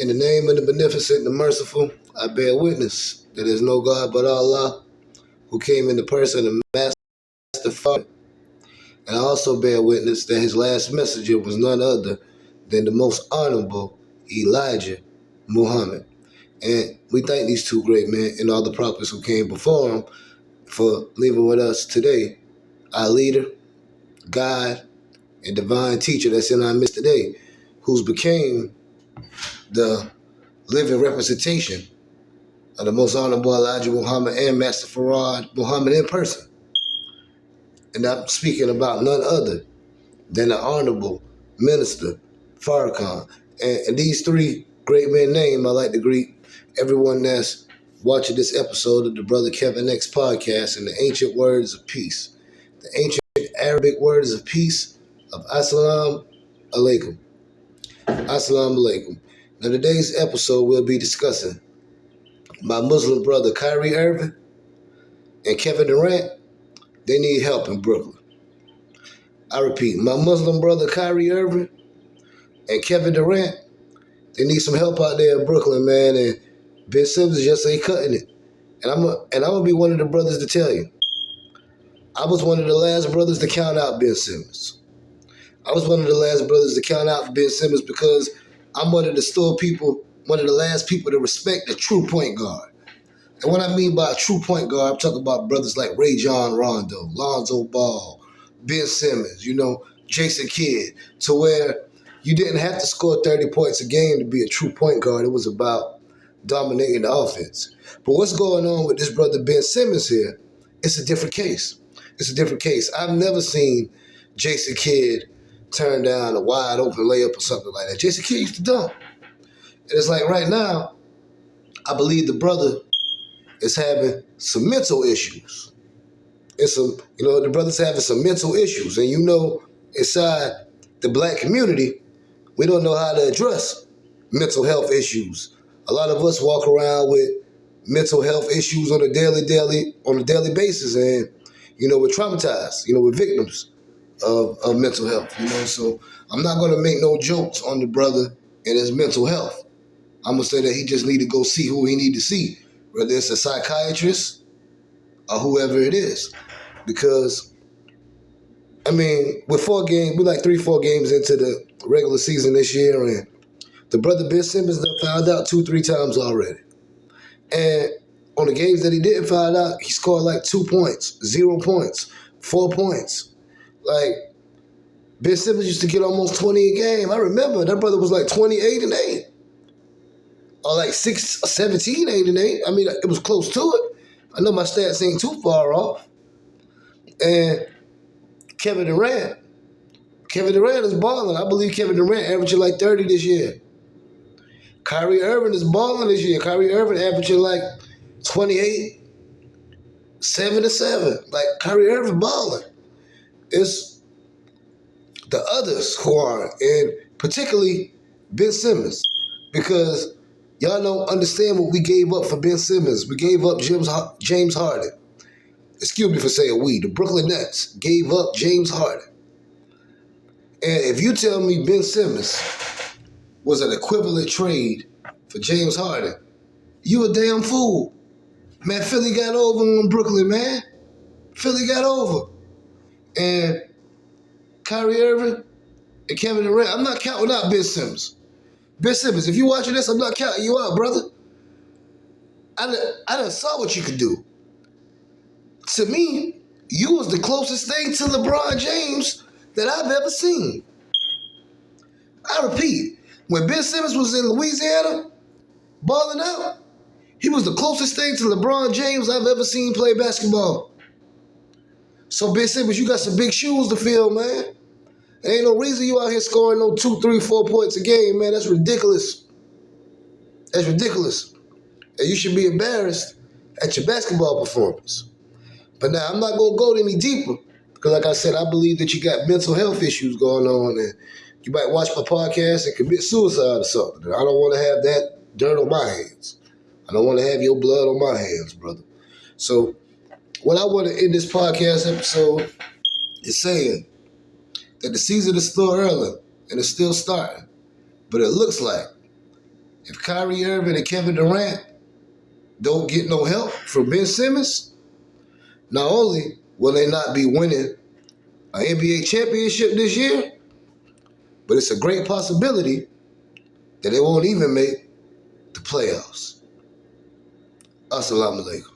In the name of the beneficent and the merciful, I bear witness that there is no God but Allah, who came in the person of Master Father. And I also bear witness that his last messenger was none other than the most honorable Elijah Muhammad. And we thank these two great men and all the prophets who came before him for living with us today. Our leader, guide, and divine teacher that's in our midst today, who's became the living representation of the most honorable Elijah Muhammad and Master Farad Muhammad in person. And I'm speaking about none other than the Honorable Minister Farrakhan. And these three great men named, I like to greet everyone that's watching this episode of the Brother Kevin X podcast in the ancient words of peace. The ancient Arabic words of peace of Assalamu alaikum. Assalamu alaikum. Now today's episode we'll be discussing my Muslim brother Kyrie Irving and Kevin Durant. They need help in Brooklyn. I repeat, my Muslim brother Kyrie Irving and Kevin Durant, they need some help out there in Brooklyn, man. And Ben Simmons just ain't cutting it. And I'm gonna be one of the brothers to tell you. I was one of the last brothers to count out Ben Simmons. I was one of the last brothers to count out Ben Simmons because I'm one of the last people to respect a true point guard. And what I mean by a true point guard, I'm talking about brothers like Ray John Rondo, Lonzo Ball, Ben Simmons, Jason Kidd, to where you didn't have to score 30 points a game to be a true point guard. It was about dominating the offense. But what's going on with this brother Ben Simmons here, it's a different case. It's a different case. I've never seen Jason Kidd turn down a wide open layup or something like that. Jason Kidd used to dunk. And it's like right now, I believe the brother is having some mental issues. The brother's having some mental issues. And inside the black community, we don't know how to address mental health issues. A lot of us walk around with mental health issues on a daily basis, and we're traumatized. We're victims of mental health. So I'm not gonna make no jokes on the brother and his mental health. I'm gonna say that he just need to go see who he need to see, whether it's a psychiatrist or whoever it is, because we're 3-4 games into the regular season this year, and the brother Ben Simmons done fouled out 2-3 times already. And on the games that he didn't foul out, he scored like 2 points, 0 points, 4 points. Like, Ben Simmons used to get almost 20 a game. I remember that brother was like 28 and 8. Or like 17, 8 and 8. It was close to it. I know my stats ain't too far off. And Kevin Durant is balling. I believe Kevin Durant averaging like 30 this year. Kyrie Irving is balling this year. Kyrie Irving averaging like 28, 7-7. Like, Kyrie Irving balling. It's the others who are, and particularly Ben Simmons, because y'all don't understand what we gave up for Ben Simmons. We gave up James Harden. Excuse me for saying we. The Brooklyn Nets gave up James Harden. And if you tell me Ben Simmons was an equivalent trade for James Harden, you a damn fool. Man, Philly got over on Brooklyn, man. Philly got over. And Kyrie Irving and Kevin Durant, I'm not counting out Ben Simmons. Ben Simmons, if you watching this, I'm not counting you out, brother. I done saw what you could do. To me, you was the closest thing to LeBron James that I've ever seen. I repeat, when Ben Simmons was in Louisiana, balling out, he was the closest thing to LeBron James I've ever seen play basketball. So Ben Simmons, you got some big shoes to fill, man. There ain't no reason you out here scoring no 2, 3, 4 points a game, man. That's ridiculous. That's ridiculous. And you should be embarrassed at your basketball performance. But now, I'm not going to go any deeper, because like I said, I believe that you got mental health issues going on, and you might watch my podcast and commit suicide or something. I don't want to have that dirt on my hands. I don't want to have your blood on my hands, brother. So what I want to end this podcast episode is saying that the season is still early, and it's still starting. But it looks like If Kyrie Irving and Kevin Durant don't get no help from Ben Simmons, not only will they not be winning an NBA championship this year, but it's a great possibility that they won't even make the playoffs. Assalamu alaikum.